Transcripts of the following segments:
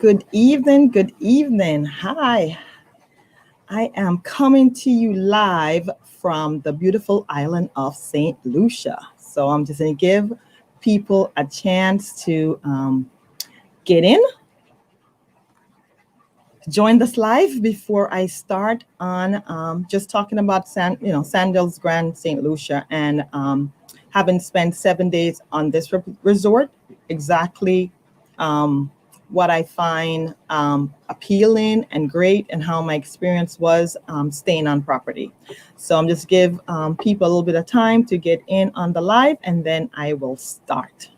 Good evening. Good evening. Hi. I am coming to you live from the beautiful island of St. Lucia. So I'm just going to give people a chance to get in, join this live before I start on just talking about Sandals Grande St Lucia and having spent 7 days on this resort, exactly what I find appealing and great, and how my experience was staying on property. So I'm just give people a little bit of time to get in on the live, and then I will start.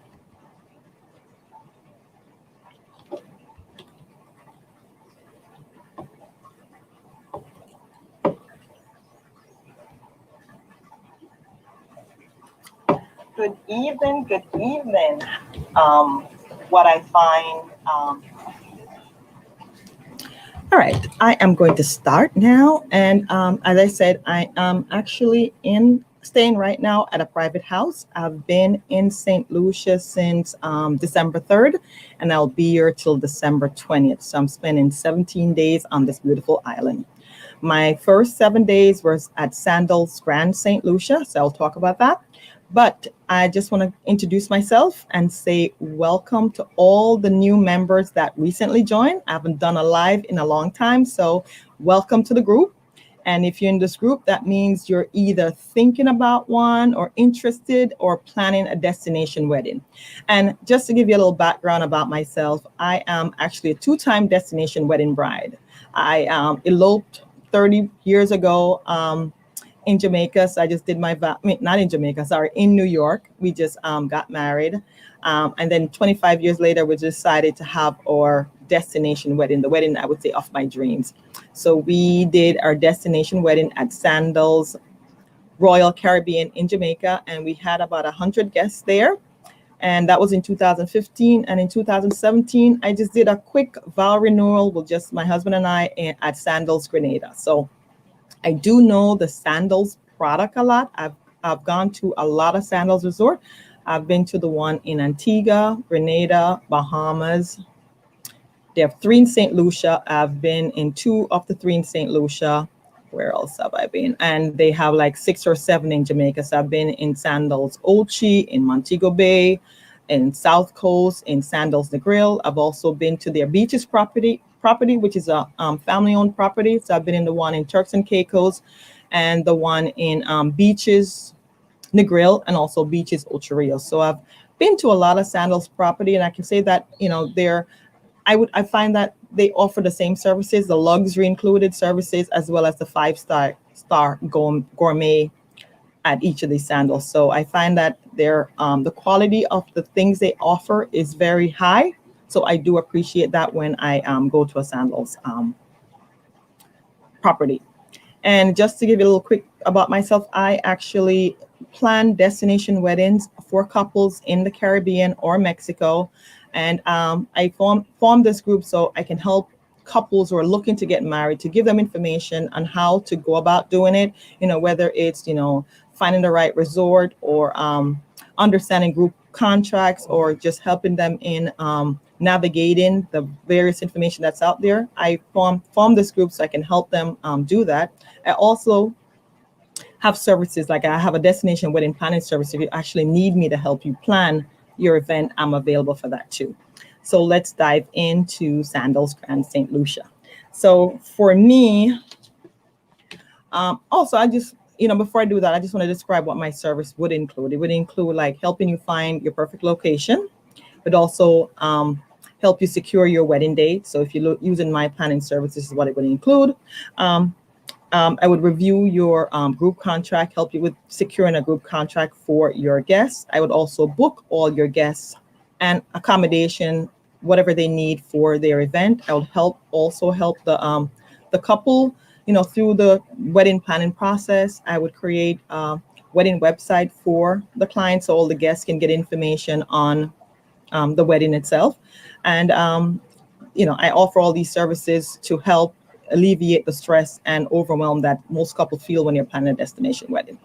Good evening. Good evening. What I find. All right, I am going to start now. And as I said, I am actually staying right now at a private house. I've been in St. Lucia since December 3rd, and I'll be here till December 20th. So I'm spending 17 days on this beautiful island. My first 7 days was at Sandals Grande St Lucia, so I'll talk about that. But I just want to introduce myself and say welcome to all the new members that recently joined. I haven't done a live in a long time, so welcome to the group. And if you're in this group, that means you're either thinking about one or interested or planning a destination wedding. And just to give you a little background about myself, I am actually a two-time destination wedding bride. I eloped 30 years ago in Jamaica. So I just did not in Jamaica, sorry, in New York. We just got married. And then 25 years later, we decided to have our destination wedding, the wedding, I would say, of my dreams. So we did our destination wedding at Sandals Royal Caribbean in Jamaica. And we had about 100 guests there. And that was in 2015. And in 2017, I just did a quick vow renewal with just my husband and I at Sandals Grenada. So I do know the Sandals product a lot. I've gone to a lot of Sandals resort. I've been to the one in Antigua, Grenada, Bahamas. They have 3 in St. Lucia. I've been in 2 of the 3 in St. Lucia. Where else have I been? And they have like 6 or 7 in Jamaica. So I've been in Sandals Ochi, in Montego Bay, in South Coast, in Sandals Negril. I've also been to their beaches property, which is a family-owned property. So I've been in the one in Turks and Caicos, and the one in Beaches Negril, and also Beaches Ocho Rios. So I've been to a lot of Sandals property, and I can say that I find that they offer the same services, the luxury included services, as well as the 5-star gourmet at each of these Sandals. So I find that the quality of the things they offer is very high. So I do appreciate that when I go to a Sandals property. And just to give you a little quick about myself, I actually plan destination weddings for couples in the Caribbean or Mexico. And I formed this group so I can help couples who are looking to get married, to give them information on how to go about doing it, whether it's, finding the right resort, or understanding group contracts, or just helping them in navigating the various information that's out there. I formed this group so I can help them do that. I also have services, like I have a destination wedding planning service. If you actually need me to help you plan your event, I'm available for that too. So let's dive into Sandals Grande St Lucia. So for me, also I just, before I do that, I just want to describe what my service would include. It would include like helping you find your perfect location, but also help you secure your wedding date. So if you're using my planning service, this is what it would include. I would review your group contract, help you with securing a group contract for your guests. I would also book all your guests and accommodation, whatever they need for their event. I would also help the couple, through the wedding planning process. I would create a wedding website for the client so all the guests can get information on the wedding itself. And, I offer all these services to help alleviate the stress and overwhelm that most couples feel when you're planning a destination wedding.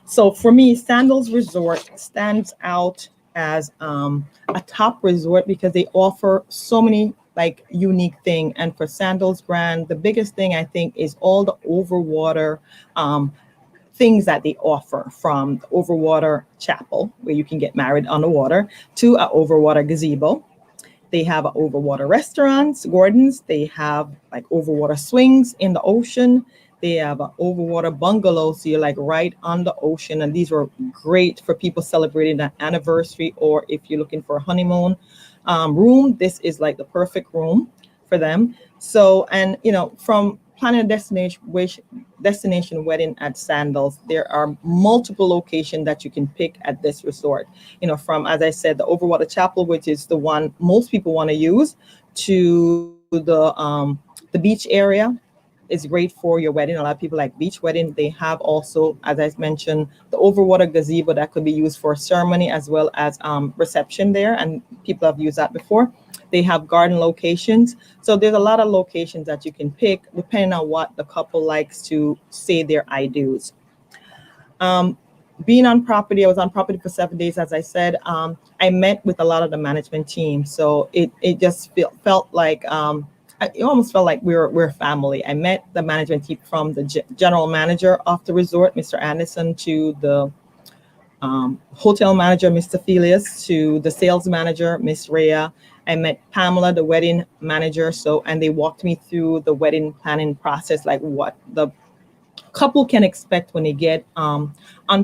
So for me, Sandals Resort stands out as a top resort because they offer so many like unique thing. And for Sandals Grande, the biggest thing I think is all the overwater things that they offer, from the Overwater Chapel, where you can get married on the water, to a overwater gazebo. They have overwater restaurants, Gordon's. They have like overwater swings in the ocean. They have an overwater bungalow, so you're like right on the ocean. And these are great for people celebrating an anniversary, or if you're looking for a honeymoon room. This is like the perfect room for them. So, and from planning a destination wedding at Sandals, there are multiple locations that you can pick at this resort. From, as I said, the Overwater Chapel, which is the one most people want to use, to the beach area. Is great for your wedding. A lot of people like beach wedding. They have also, as I mentioned, the overwater gazebo that could be used for ceremony as well as reception there, and people have used that before. They have garden locations. So there's a lot of locations that you can pick depending on what the couple likes to say their I do's. Being on property, I was on property for 7 days, as I said. I met with a lot of the management team. So it just felt like, it almost felt like we're family. I met the management team, from the general manager of the resort, Mr. Anderson, to the hotel manager, Mr. Felius, to the sales manager, Miss Rhea. I met Pamela, the wedding manager. So, and they walked me through the wedding planning process, like what the couple can expect when they get on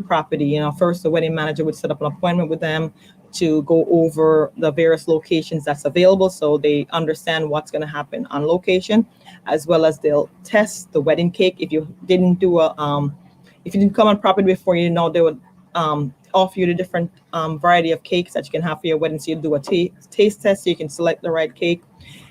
property. First the wedding manager would set up an appointment with them to go over the various locations that's available, so they understand what's going to happen on location, as well as they'll test the wedding cake. If you didn't come on property before, they would offer you the different variety of cakes that you can have for your wedding. So you do a taste test so you can select the right cake.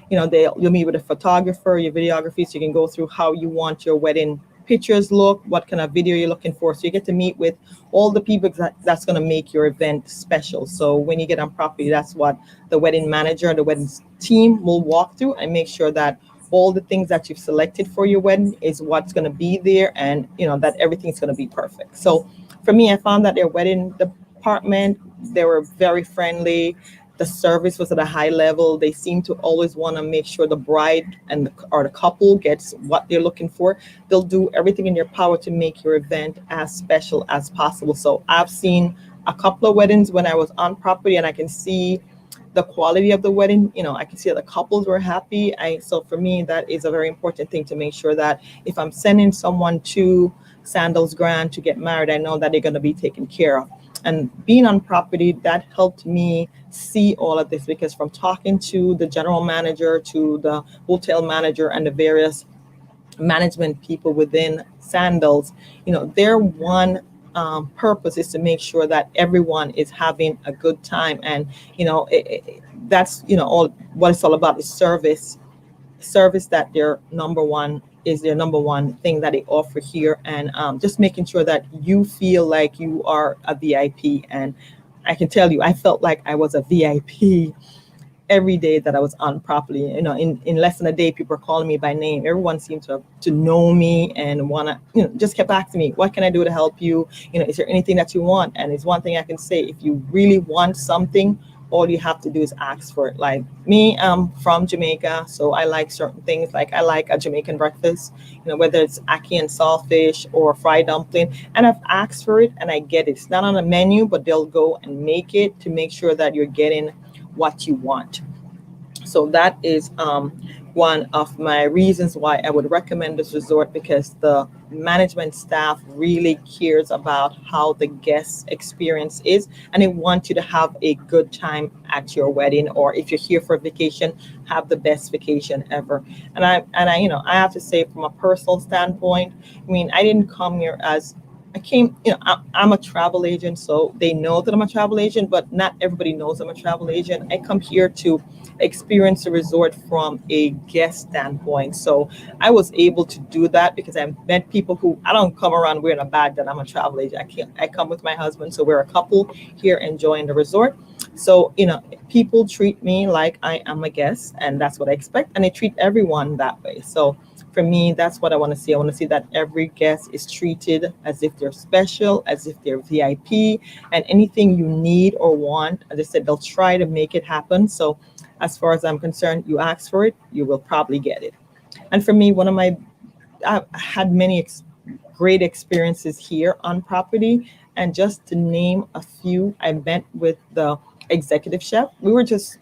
You'll meet with a photographer, your videography, so you can go through how you want your wedding pictures look, what kind of video you're looking for. So you get to meet with all the people that's going to make your event special. So when you get on property, that's what the wedding manager, the wedding team will walk through and make sure that all the things that you've selected for your wedding is what's going to be there, and that everything's going to be perfect. So for me, I found that their wedding department, they were very friendly. The service was at a high level. They seem to always want to make sure the bride or the couple gets what they're looking for. They'll do everything in their power to make your event as special as possible. So I've seen a couple of weddings when I was on property, and I can see the quality of the wedding. I can see that the couples were happy. So for me, that is a very important thing, to make sure that if I'm sending someone to Sandals Grande to get married, I know that they're going to be taken care of. And being on property, that helped me see all of this, because from talking to the general manager, to the hotel manager, and the various management people within Sandals, their one purpose is to make sure that everyone is having a good time. And that's all what it's all about, is service that their number one thing that they offer here. And just making sure that you feel like you are a VIP. And I can tell you, I felt like I was a VIP every day that I was on property. In less than a day, people are calling me by name. Everyone seemed to know me and want to, just kept asking me, what can I do to help you? Is there anything that you want? And it's one thing I can say: if you really want something, all you have to do is ask for it. Like me, I'm from Jamaica, so I like certain things. Like I like a Jamaican breakfast, whether it's ackee and saltfish or fried dumpling. And I've asked for it and I get it. It's not on a menu, but they'll go and make it to make sure that you're getting what you want. So that is one of my reasons why I would recommend this resort, because the management staff really cares about how the guest experience is, and they want you to have a good time at your wedding, or if you're here for a vacation, have the best vacation ever. And I have to say, from a personal standpoint, I didn't come here as I'm a travel agent, so they know that I'm a travel agent, but not everybody knows I'm a travel agent. I come here to experience the resort from a guest standpoint. So I was able to do that because I met people who, I don't come around wearing a badge that I'm a travel agent. I come with my husband, so we're a couple here enjoying the resort. So, people treat me like I am a guest, and that's what I expect, and they treat everyone that way. So For me, that's what I want to see. I want to see that every guest is treated as if they're special, as if they're VIP, and anything you need or want, as I said, they'll try to make it happen. So, as far as I'm concerned, you ask for it, you will probably get it. And for me, I've had many great experiences here on property. And just to name a few, I met with the executive chef. We were just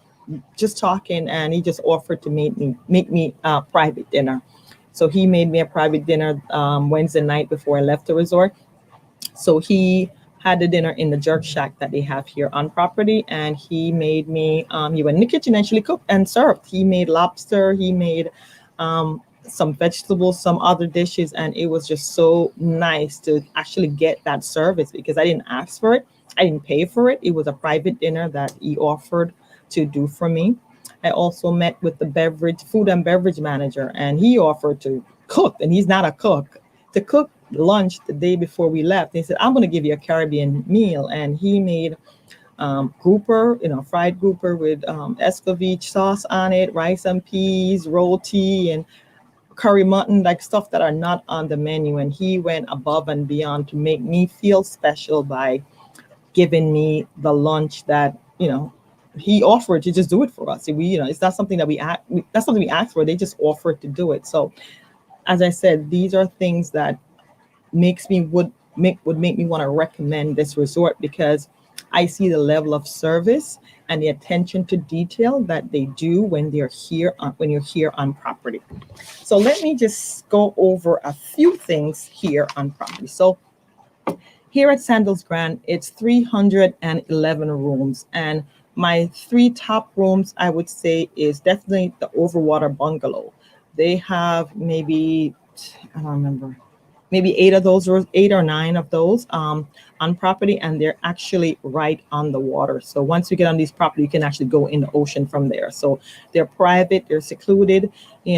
talking, and he just offered to make me private dinner. So he made me a private dinner Wednesday night before I left the resort. So he had the dinner in the jerk shack that they have here on property, and he made me. He went in the kitchen and actually cooked and served. He made lobster. He made some vegetables, some other dishes, and it was just so nice to actually get that service because I didn't ask for it. I didn't pay for it. It was a private dinner that he offered to do for me. I also met with the food and beverage manager, and he offered to cook, and he's not a cook, to cook lunch the day before we left. He said, I'm going to give you a Caribbean meal. And he made grouper, fried grouper with escovitch sauce on it, rice and peas, roti, and curry mutton, like stuff that are not on the menu. And he went above and beyond to make me feel special by giving me the lunch that, he offered to just do it for us. It's not something that that's something we asked for. They just offered to do it. So as I said, these are things that makes me would make me want to recommend this resort because I see the level of service and the attention to detail that they do when you're here on property. So let me just go over a few things here on property. So here at Sandals Grand, it's 311 rooms, and my three top rooms I would say is definitely the Overwater bungalow. They have maybe, I don't remember, maybe eight or nine of those on property, and they're actually right on the water. So once you get on these property, you can actually go in the ocean from there. So they're private, they're secluded. I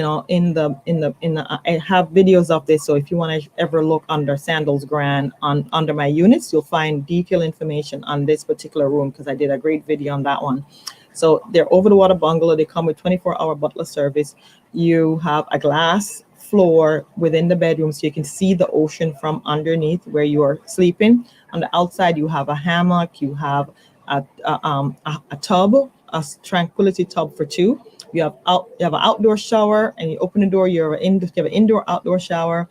have videos of this. So if you want to ever look under Sandals Grand under my units, you'll find detailed information on this particular room because I did a great video on that one. So they're over the water bungalow. They come with 24-hour butler service. You have a glass floor within the bedroom so you can see the ocean from underneath where you are sleeping. On the outside, you have a hammock. You have a tub, a tranquility tub for two. You have an outdoor shower, and you open the door. You have an indoor outdoor shower,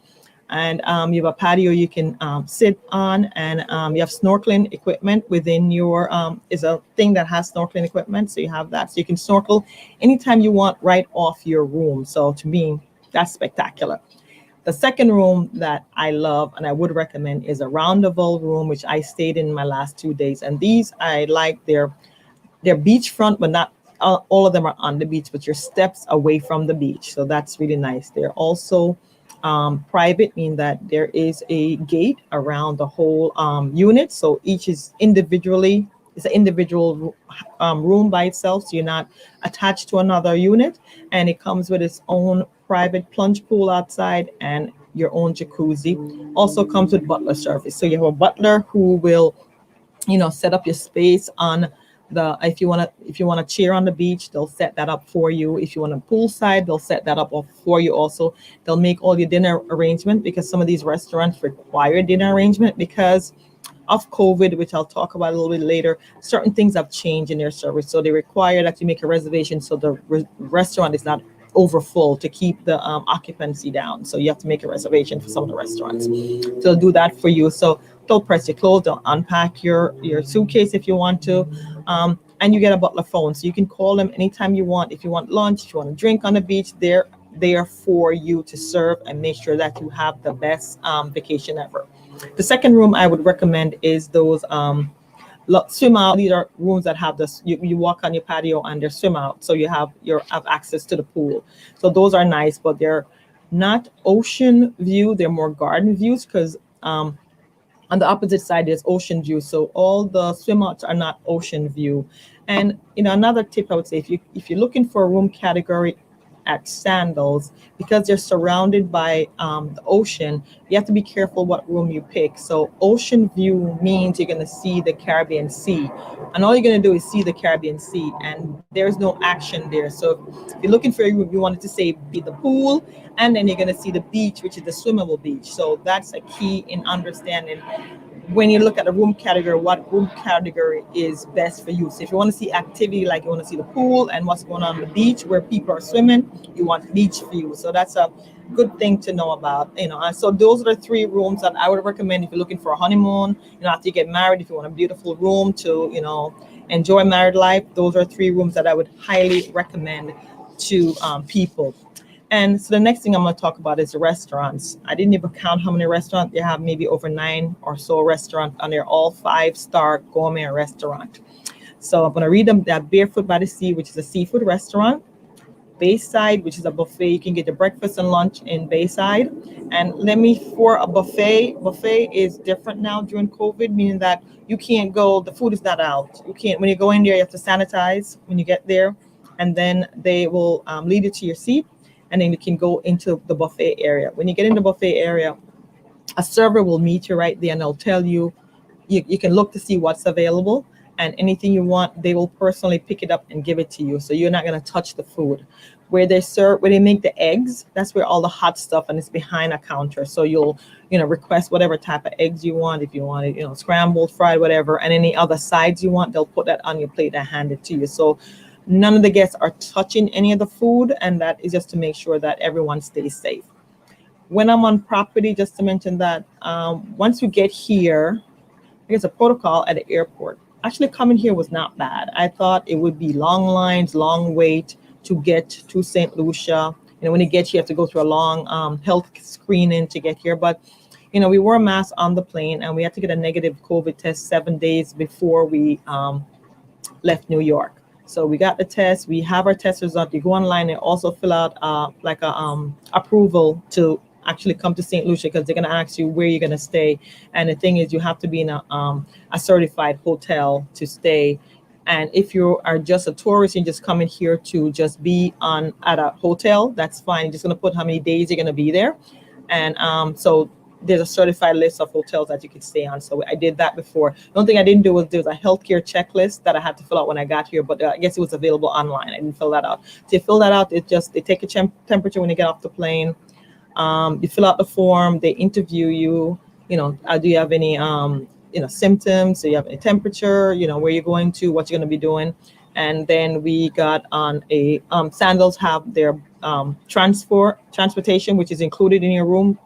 and you have a patio you can sit on, and you have snorkeling equipment within your is a thing that has snorkeling equipment, so you have that, so you can snorkel anytime you want right off your room. So to me, that's spectacular. The second room that I love and I would recommend is a roundable room, which I stayed in my last 2 days, and these I like. They're beachfront, but not all of them are on the beach, but you're steps away from the beach. So that's really nice. They're also private, meaning that there is a gate around the whole unit. So each is it's an individual room by itself. So you're not attached to another unit. And it comes with its own private plunge pool outside and your own jacuzzi. Also comes with butler service. So you have a butler who will set up your space on the if you want a chair on the beach, they'll set that up for you. If you want a poolside, they'll set that up for you also. They'll make all your dinner arrangement because some of these restaurants require dinner arrangement because of COVID, which I'll talk about a little bit later. Certain things have changed in their service, so they require that you make a reservation so the restaurant is not over full to keep the occupancy down. So you have to make a reservation for some of the restaurants. So they'll do that for you. So they'll press your clothes, they'll unpack your suitcase if you want to, and you get a butler phone, so you can call them anytime you want. If you want lunch, if you want to drink on the beach, they're there for you to serve and make sure that you have the best vacation ever. The second room I would recommend is those swim out. These are rooms that have this. You walk on your patio and they're swim out, so you have access to the pool. So those are nice, but they're not ocean view. They're more garden views because on the opposite side there's ocean view. So all the swim outs are not ocean view. And another tip I would say, if you're looking for a room category at Sandals, because they're surrounded by the ocean, you have to be careful what room you pick. So ocean view means you're going to see the Caribbean Sea, and all you're going to do is see the Caribbean Sea, and there's no action there. So if you're looking for a room, you want it to say be the pool, and then you're going to see the beach, which is the swimmable beach. So that's a key in understanding when you look at the room category, what room category is best for you. So if you want to see activity, like you want to see the pool and what's going on the beach where people are swimming, you want beach view. So that's a good thing to know about, And so those are the three rooms that I would recommend if you're looking for a honeymoon, after you get married, if you want a beautiful room to, enjoy married life. Those are three rooms that I would highly recommend to people. And so the next thing I'm going to talk about is the restaurants. I didn't even count how many restaurants they have, maybe over 9 or so restaurants, and they're all 5-star gourmet restaurant. So I'm going to read them. That Barefoot by the Sea, which is a seafood restaurant. Bayside, which is a buffet. You can get your breakfast and lunch in Bayside. And for a buffet is different now during COVID, meaning that you can't go, the food is not out. You can't, when you go in there, you have to sanitize when you get there. And then they will lead you to your seat. And then you can go into the buffet area. When you get in the buffet area, a server will meet you right there, and they'll tell you, you can look to see what's available, and anything you want, they will personally pick it up and give it to you. So you're not going to touch the food. Where they make the eggs, that's where all the hot stuff, and it's behind a counter. So you'll, request whatever type of eggs you want. If you want it, scrambled, fried, whatever, and any other sides you want, they'll put that on your plate and hand it to you. So none of the guests are touching any of the food, and that is just to make sure that everyone stays safe. When I'm on property, just to mention that once you get here, there's a protocol at the airport. Actually, coming here was not bad. I thought it would be long lines, long wait to get to St. Lucia. When you get here, you have to go through a long health screening to get here. But, we wore masks on the plane, and we had to get a negative COVID test 7 days before we left New York. So we got the test. We have our test result. You go online and also fill out approval to actually come to St. Lucia, because they're going to ask you where you're going to stay. And the thing is, you have to be in a certified hotel to stay. And if you are just a tourist and just coming here to just be at a hotel, that's fine. You're just going to put how many days you're going to be there. And so there's a certified list of hotels that you could stay on. So I did that before. The only thing I didn't do was there's a healthcare checklist that I had to fill out when I got here, but I guess it was available online. I didn't fill that out. To fill that out, they take a temperature when you get off the plane. You fill out the form. They interview you. Do you have any symptoms? Do you have any temperature? Where you're going to, what you're going to be doing. And then we got on a Sandals have their transportation, which is included in your room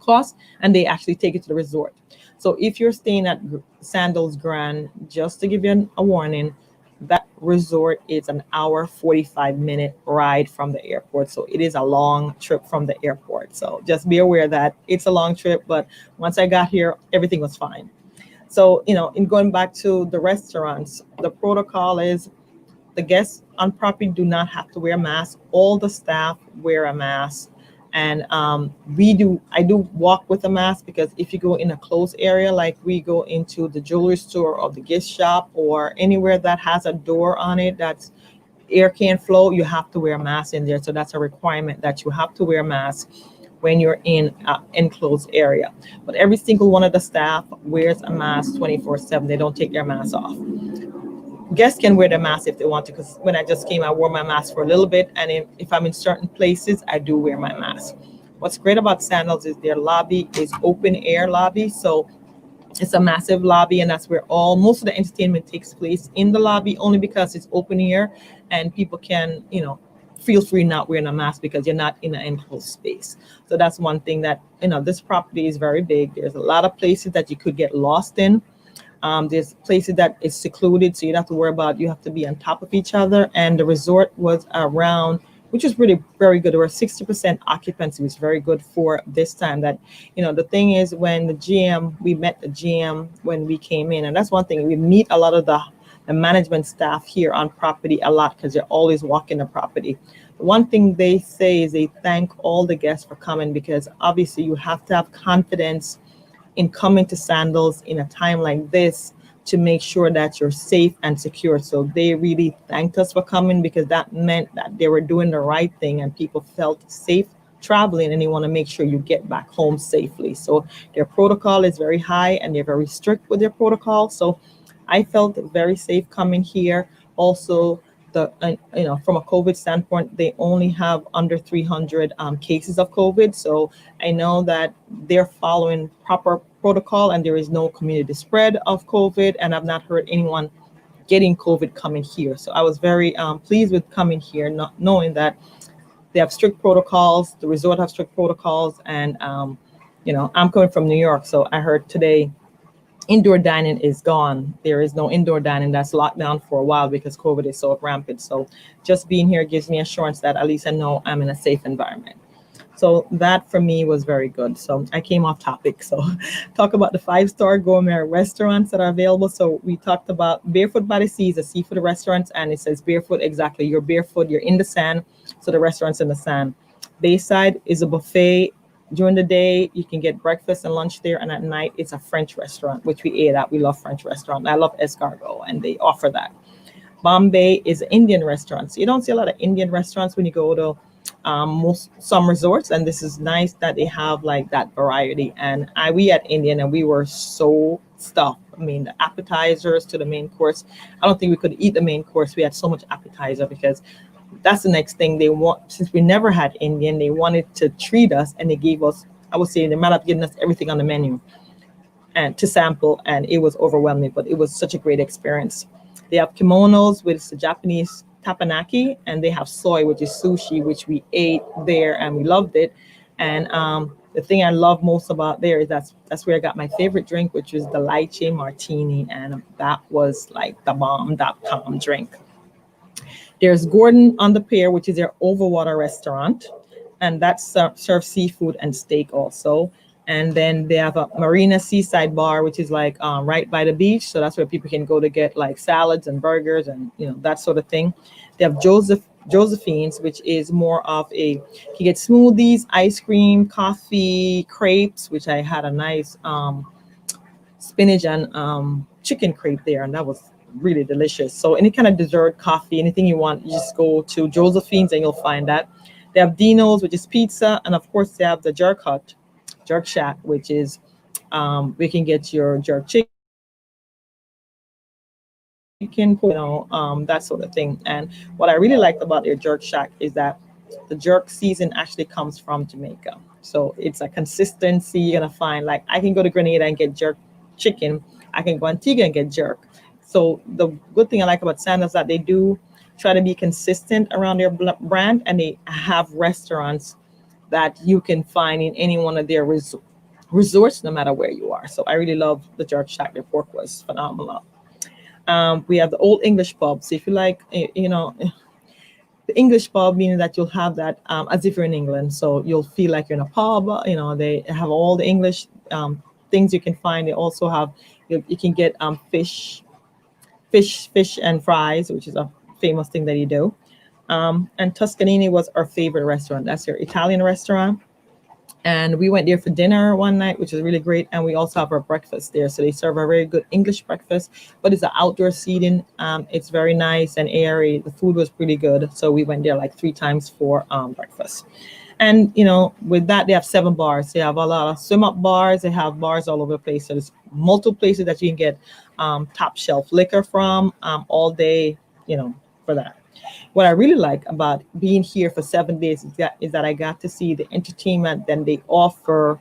cost, and they actually take you to the resort. So if you're staying at Sandals Grand, just to give you a warning, that resort is an hour 45-minute ride from the airport. So it is a long trip from the airport. So just be aware that it's a long trip, but once I got here, everything was fine. So, in going back to the restaurants, the protocol is the guests on property do not have to wear masks. All the staff wear a mask. And I do walk with a mask, because if you go in a closed area, like we go into the jewelry store or the gift shop or anywhere that has a door on it that's air can't flow, you have to wear a mask in there. So that's a requirement that you have to wear a mask when you're in an enclosed area. But every single one of the staff wears a mask 24/7. They don't take their mask off. Guests can wear their mask if they want to, because when I just came, I wore my mask for a little bit. And if I'm in certain places, I do wear my mask. What's great about Sandals is their lobby is open air lobby. So it's a massive lobby, and that's where most of the entertainment takes place in the lobby, only because it's open air and people can, feel free not wearing a mask because you're not in an enclosed space. So that's one thing that, this property is very big. There's a lot of places that you could get lost in. There's places that is secluded, so you don't have to worry about, you have to be on top of each other. And the resort was around, which is really very good. There were 60% occupancy, which is very good for this time. That, the thing is, when we met the GM when we came in, and that's one thing, we meet a lot of the management staff here on property a lot, because they're always walking the property. The one thing they say is they thank all the guests for coming, because obviously you have to have confidence in coming to Sandals in a time like this to make sure that you're safe and secure. So they really thanked us for coming because that meant that they were doing the right thing and people felt safe traveling, and they want to make sure you get back home safely. So their protocol is very high and they're very strict with their protocol. So I felt very safe coming here. Also, from a COVID standpoint, they only have under 300 cases of COVID. So I know that they're following proper protocol and there is no community spread of COVID. And I've not heard anyone getting COVID coming here. So I was very pleased with coming here, not knowing that they have strict protocols. The resort have strict protocols, and I'm coming from New York, so I heard today indoor dining is gone. There is no indoor dining. That's locked down for a while because COVID is so rampant. So just being here gives me assurance that at least I know I'm in a safe environment. So that for me was very good. So I came off topic. So talk about the five-star gourmet restaurants that are available. So we talked about Barefoot by the Sea is a seafood restaurant, and it says barefoot exactly. You're barefoot, you're in the sand. So the restaurant's in the sand. Bayside is a buffet. During the day, you can get breakfast and lunch there, and at night, it's a French restaurant, which we ate at. We love French restaurant. I love escargot, and they offer that. Bombay is an Indian restaurant. So you don't see a lot of Indian restaurants when you go to some resorts, and this is nice that they have like that variety. And we had Indian, and we were so stuffed. I mean, the appetizers to the main course. I don't think we could eat the main course. We had so much appetizer because that's the next thing they want. Since we never had Indian, they wanted to treat us, and they gave us, I would say, they might have given us everything on the menu and to sample, and it was overwhelming, but it was such a great experience. They have kimonos, which is the Japanese tapanaki, and they have soy, which is sushi, which we ate there and we loved it. And the thing I love most about there is that's where I got my favorite drink, which was the lychee martini, and that was like the bomb.com drink. There's Gordon on the Pier, which is their overwater restaurant, and that serves seafood and steak also. And then they have a Marina Seaside Bar, which is like right by the beach, so that's where people can go to get like salads and burgers and that sort of thing. They have Josephine's, which is more of you get smoothies, ice cream, coffee, crepes, which I had a nice spinach and chicken crepe there, and that was really delicious. So any kind of dessert, coffee, anything you want, you just go to Josephine's and you'll find that. They have Dino's, which is pizza, and of course they have the Jerk Shack, which is we can get your jerk chicken, that sort of thing. And what I really liked about their Jerk Shack is that the jerk season actually comes from Jamaica. So it's a consistency you're gonna find. Like I can go to Grenada and get jerk chicken. I can go to Antigua and get jerk. So the good thing I like about Sandals is that they do try to be consistent around their brand, and they have restaurants that you can find in any one of their resorts, no matter where you are. So I really love the Jerk Shack. Their pork was phenomenal. We have the Old English Pub. So if you like, the English pub, meaning that you'll have that as if you're in England. So you'll feel like you're in a pub. They have all the English things you can find. They also have, you can get fish and fries, which is a famous thing that you do. And Tuscanini was our favorite restaurant. That's their Italian restaurant. And we went there for dinner one night, which was really great. And we also have our breakfast there. So they serve a very good English breakfast, but it's an outdoor seating. It's very nice and airy. The food was pretty good. So we went there like 3 times for breakfast. And, with that, they have 7 bars. They have a lot of swim up bars. They have bars all over the place. So there's multiple places that you can get top shelf liquor from all day, for that. What I really like about being here for 7 days is that I got to see the entertainment that they offer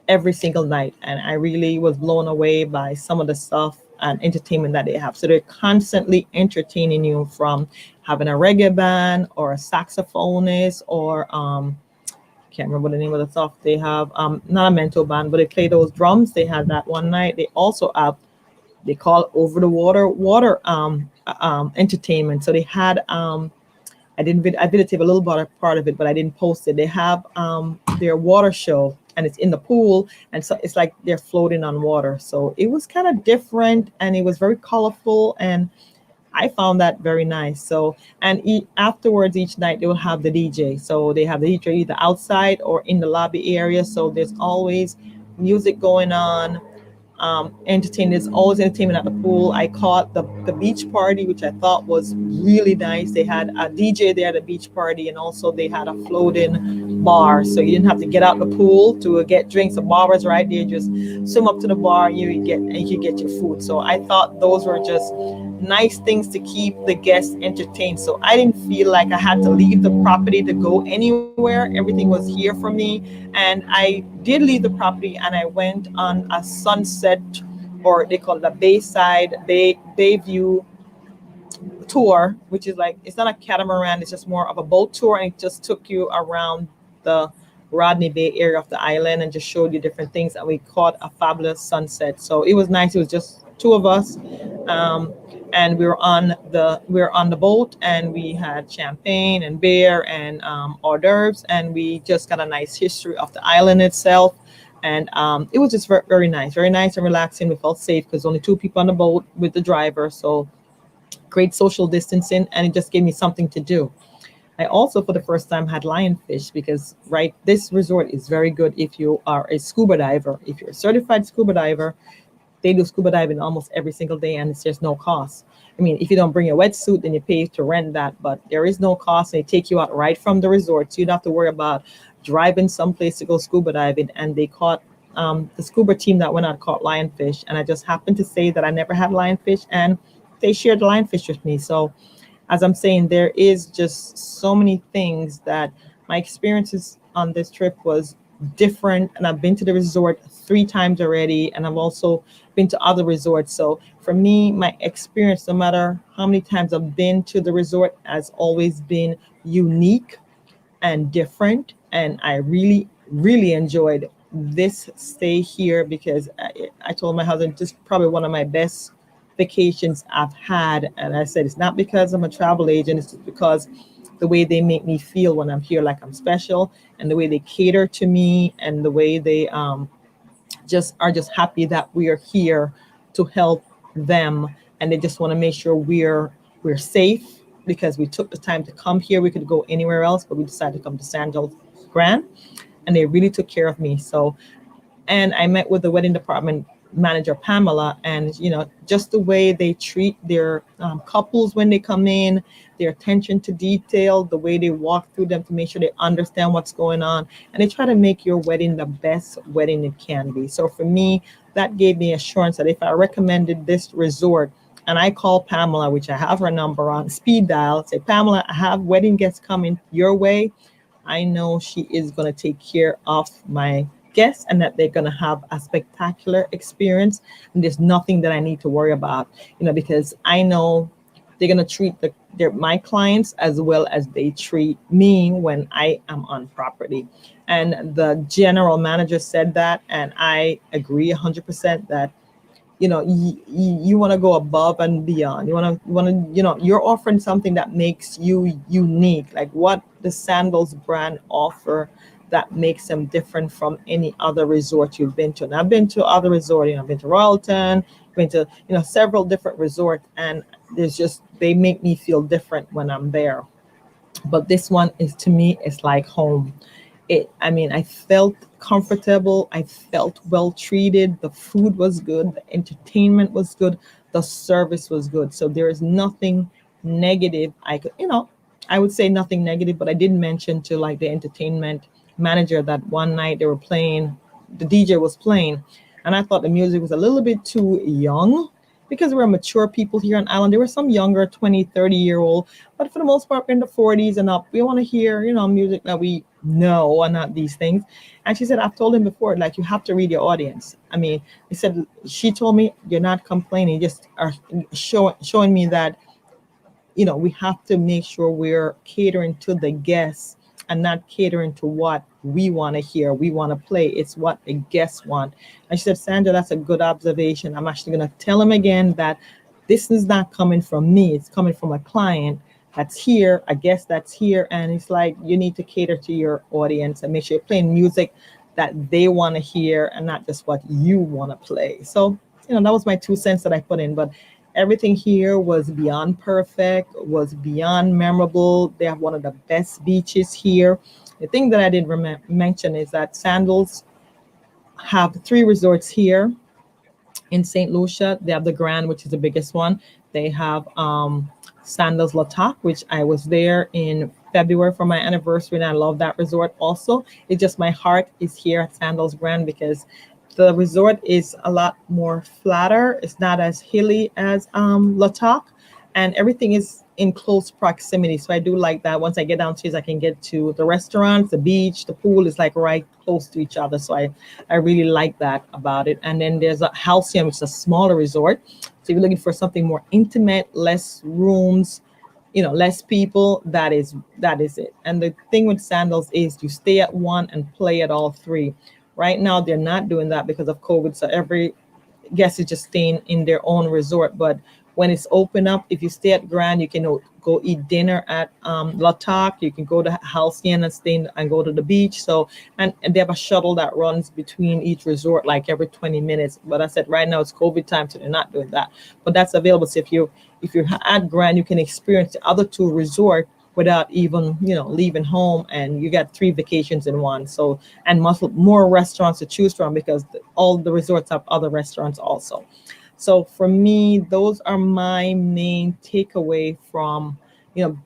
every single night. And I really was blown away by some of the stuff and entertainment that they have. So they're constantly entertaining you, from having a reggae band or a saxophonist or can't remember the name of the stuff. They have not a mental band, but they play those drums. They had that one night. They also have, they call it Over-the-water entertainment. So they had I videotaped a little part of it, but I didn't post it. They have their water show, and it's in the pool, and so it's like they're floating on water. So it was kind of different, and it was very colorful, and I found that very nice. So, and afterwards, each night they will have the DJ. So they have the DJ either outside or in the lobby area. So there's always music going on. entertained. There's always entertainment at the pool. I caught the beach party, which I thought was really nice. They had a DJ there at the beach party, and also they had a floating bar, so you didn't have to get out the pool to get drinks. The bar was right there. Just swim up to the bar, and you get your food. So I thought those were just nice things to keep the guests entertained. So I didn't feel like I had to leave the property to go anywhere. Everything was here for me. And I did leave the property and I went on a sunset, or they call it a Bayside Bayview tour, which is like, it's not a catamaran, it's just more of a boat tour, and it just took you around the Rodney Bay area of the island and just showed you different things. And we caught a fabulous sunset, so it was nice. It was just two of us, um, and we were on the boat, and we had champagne and beer and hors d'oeuvres, and we just got a nice history of the island itself. And it was just very nice and relaxing. We felt safe because only two people on the boat with the driver, so great social distancing, and it just gave me something to do. I also, for the first time, had lionfish because, right, this resort is very good if you are a scuba diver. If you're a certified scuba diver, they do scuba diving almost every single day, and it's just no cost. I mean, if you don't bring a wetsuit, then you pay to rent that, but there is no cost. They take you out right from the resort, so you don't have to worry about driving someplace to go scuba diving. And they caught the scuba team that went out caught lionfish, and I just happened to say that I never had lionfish, and they shared the lionfish with me. So as I'm saying, there is just so many things that my experiences on this trip was different. And I've been to the resort 3 times already, and I've also been to other resorts. So for me, my experience, no matter how many times I've been to the resort, has always been unique and different. And I really, really enjoyed this stay here because I told my husband this is probably one of my best vacations I've had. And I said, it's not because I'm a travel agent, it's just because the way they make me feel when I'm here, like I'm special, and the way they cater to me, and the way they just are just happy that we are here to help them. And they just want to make sure we're safe because we took the time to come here. We could go anywhere else, but we decided to come to Sandals Grande, and they really took care of me. So, and I met with the wedding department manager Pamela, and just the way they treat their couples when they come in, their attention to detail, the way they walk through them to make sure they understand what's going on, and they try to make your wedding the best wedding it can be. So for me, that gave me assurance that if I recommended this resort and I call Pamela, which I have her number on speed dial, say, Pamela, I have wedding guests coming your way, I know she is going to take care of my guests and that they're going to have a spectacular experience. And there's nothing that I need to worry about, because I know they're going to treat my clients as well as they treat me when I am on property. And the general manager said that, and I agree 100% that you want to go above and beyond. You're offering something that makes you unique, like what the Sandals brand offer that makes them different from any other resort you've been to. And I've been to other resorts, I've been to Royalton, been to several different resorts, and they make me feel different when I'm there. But this one is, to me, it's like home. I felt comfortable. I felt well treated. The food was good. The entertainment was good. The service was good. So there is nothing negative. I would say nothing negative, but I did mention to like the entertainment manager that one night the DJ was playing, and I thought the music was a little bit too young because we're mature people here on island. There were some younger 20, 30-year-old, but for the most part, we're in the 40s and up. We want to hear, music that we know and not these things. And she said, I've told him before, like, you have to read your audience. She told me, you're not complaining, just are showing me that, we have to make sure we're catering to the guests and not catering to what we want to hear, we want to play. It's what the guests want. And she said, Sandra, that's a good observation. I'm actually going to tell him again that this is not coming from me. It's coming from a client that's here, a guest that's here. And it's like, you need to cater to your audience and make sure you're playing music that they want to hear and not just what you want to play. So, that was my 2 cents that I put in. But everything here was beyond perfect, was beyond memorable. They have one of the best beaches here. The thing that I didn't mention is that Sandals have 3 resorts here. in St. Lucia. They have the Grand, which is the biggest one. They have Sandals Latak, which I was there in February for my anniversary, and I love that resort also. It's just my heart is here at Sandals Grand because the resort is a lot more flatter. It's not as hilly as Latak, and everything is in close proximity. So I do like that. Once I get downstairs, I can get to the restaurants, the beach, the pool is like right close to each other. So I really like that about it. And then there's a Halcyon, which is a smaller resort. So if you're looking for something more intimate, less rooms, less people, that is it. And the thing with Sandals is you stay at one and play at all three. Right now they're not doing that because of COVID. So every guests is just staying in their own resort. But when it's open up, if you stay at Grand, you can go eat dinner at La Toc. You can go to Halcyon and and go to the beach. So and they have a shuttle that runs between each resort like every 20 minutes. But I said right now it's COVID time, so they're not doing that. But that's available. So if you're at Grand, you can experience the other two resort without even leaving home, and you got three vacations in one. So and more restaurants to choose from because all the resorts have other restaurants also. So for me, those are my main takeaway from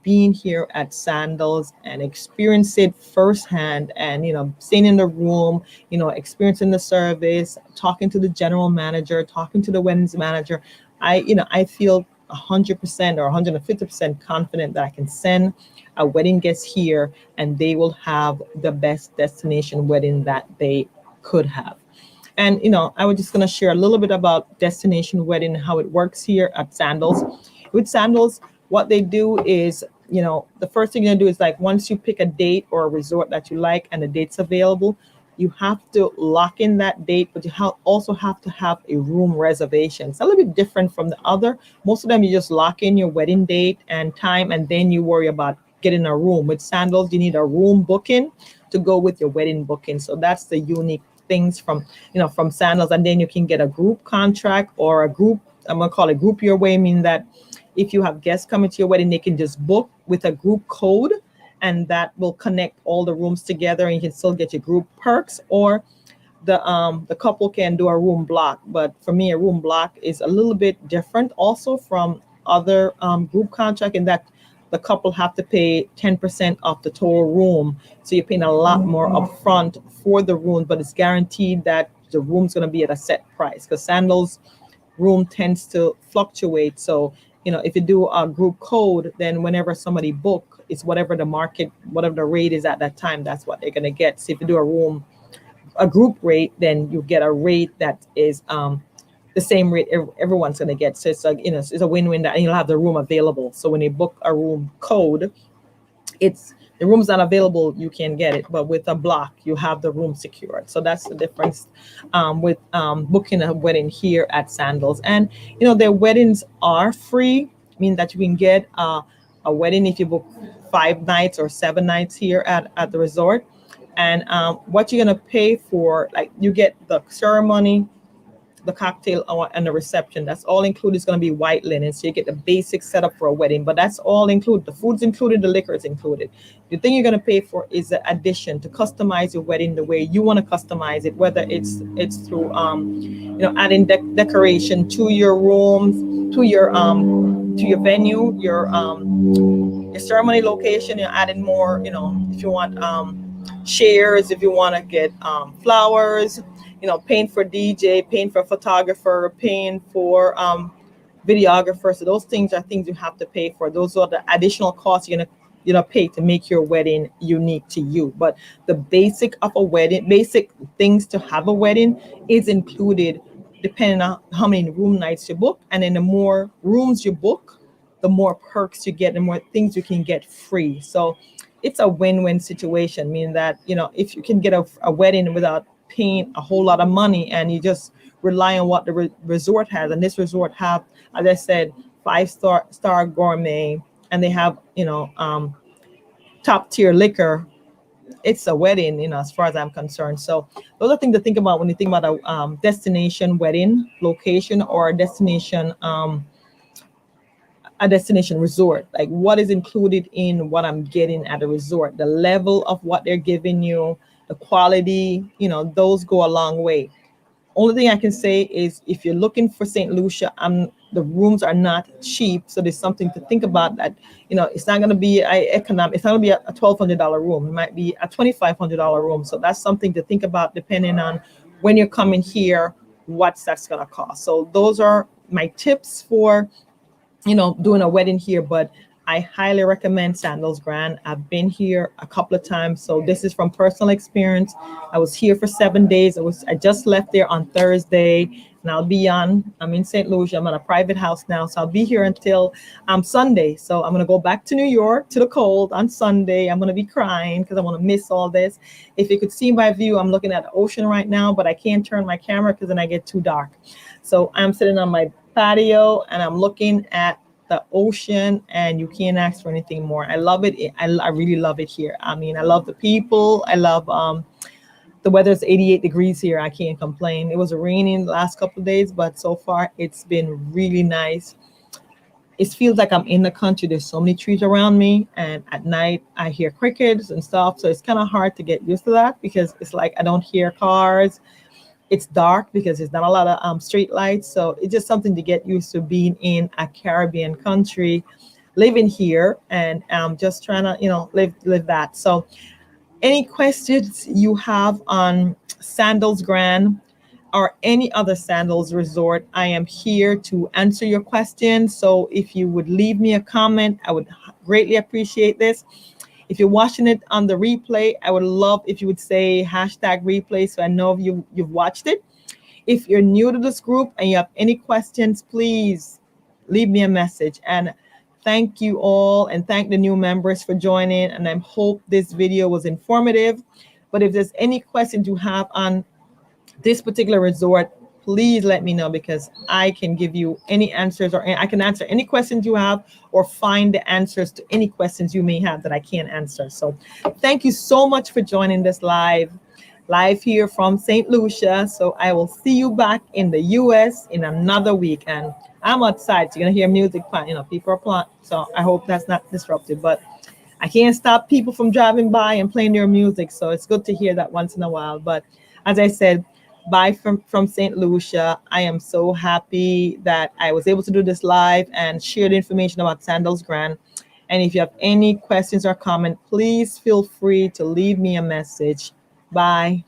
being here at Sandals and experience it firsthand, and staying in the room, experiencing the service, talking to the general manager, talking to the weddings manager. I feel 100% or 150% confident that I can send a wedding guest here and they will have the best destination wedding that they could have. And I was just going to share a little bit about destination wedding, how it works here at Sandals. With Sandals, what they do is, the first thing you're gonna do is, like, once you pick a date or a resort that you like and the date's available, you have to lock in that date, but you also have to have a room reservation. It's a little bit different from the other. Most of them, you just lock in your wedding date and time, and then you worry about getting a room. With Sandals, you need a room booking to go with your wedding booking. So that's the unique things from Sandals. And then you can get a group contract or a group, I'm gonna call it group your way, meaning that if you have guests coming to your wedding, they can just book with a group code, and that will connect all the rooms together, and you can still get your group perks. Or the couple can do a room block. But for me, a room block is a little bit different also from other group contract, in that the couple have to pay 10% of the total room. So you're paying a lot more upfront for the room, but it's guaranteed that the room's going to be at a set price, because Sandals room tends to fluctuate. So, if you do a group code, then whenever somebody book, it's whatever the market, whatever the rate is at that time, that's what they're going to get. So if you do a group rate, then you get a rate that is the same rate everyone's going to get. So it's like, it's a win-win, that and you'll have the room available. So when you book a room code, it's the room's not available, you can get it, but with a block you have the room secured. So that's the difference with booking a wedding here at Sandals. And their weddings are free, meaning that you can get a wedding if you book 5 nights or 7 nights here at the resort. And what you're going to pay for, like, you get the ceremony, the cocktail and the reception. That's all included. It's going to be white linen. So you get the basic setup for a wedding, but that's all included. The food's included, the liquor is included. The thing you're going to pay for is the addition to customize your wedding the way you want to customize it, whether it's through adding decoration to your rooms, to your venue, your ceremony location. You're adding more, if you want chairs, if you want to get flowers, paying for DJ, paying for photographer, paying for videographer. So those things are things you have to pay for. Those are the additional costs you're gonna pay to make your wedding unique to you. But the basic of a wedding, basic things to have a wedding, is included depending on how many room nights you book. And then the more rooms you book, the more perks you get, the more things you can get free. So it's a win-win situation, meaning that if you can get a wedding without paying a whole lot of money, and you just rely on what the resort has. And this resort have, as I said, 5-star gourmet, and they have top tier liquor. It's a wedding, as far as I'm concerned. So those are things to think about when you think about a destination wedding location, or a destination resort. Like, what is included in what I'm getting at a resort, the level of what they're giving you, the quality, those go a long way. Only thing I can say is if you're looking for St. Lucia, the rooms are not cheap. So there's something to think about that, it's not going to be economic. It's not going to be a $1,200 room. It might be a $2,500 room. So that's something to think about depending on when you're coming here, what's that's going to cost. So those are my tips for doing a wedding here, but I highly recommend Sandals Grand. I've been here a couple of times, so this is from personal experience. I was here for 7 days. I just left there on Thursday, and I'm in St. Lucia. I'm at a private house now, so I'll be here until Sunday. So I'm gonna go back to New York to the cold on Sunday. I'm gonna be crying because I want to miss all this. If you could see my view, I'm looking at the ocean right now, but I can't turn my camera because then I get too dark. So I'm sitting on my patio and I'm looking at the ocean, and you can't ask for anything more. I love it. I really love it here. I mean, I love the people. I love the weather's 88 degrees here. I can't complain. It was raining the last couple of days, but so far it's been really nice. It feels like I'm in the country. There's so many trees around me, and at night I hear crickets and stuff. So it's kind of hard to get used to that because it's like I don't hear cars. It's dark because there's not a lot of street lights. So it's just something to get used to being in a Caribbean country, living here, and just trying to, live that. So any questions you have on Sandals Grand or any other Sandals resort, I am here to answer your questions. So if you would leave me a comment, I would greatly appreciate this. If you're watching it on the replay, I would love if you would say #replay so I know you've watched it. If you're new to this group and you have any questions, please leave me a message. And thank you all, and thank the new members for joining. And I hope this video was informative. But if there's any questions you have on this particular resort, please let me know, because I can give you any answers, or I can answer any questions you have, or find the answers to any questions you may have that I can't answer. So thank you so much for joining this live here from St. Lucia. So I will see you back in the US in another week. And I'm outside, so you're gonna hear music playing, people are playing. So I hope that's not disruptive, but I can't stop people from driving by and playing their music. So it's good to hear that once in a while. But as I said, bye from St. Lucia. I am so happy that I was able to do this live and share the information about Sandals Grand. And if you have any questions or comment, please feel free to leave me a message. Bye.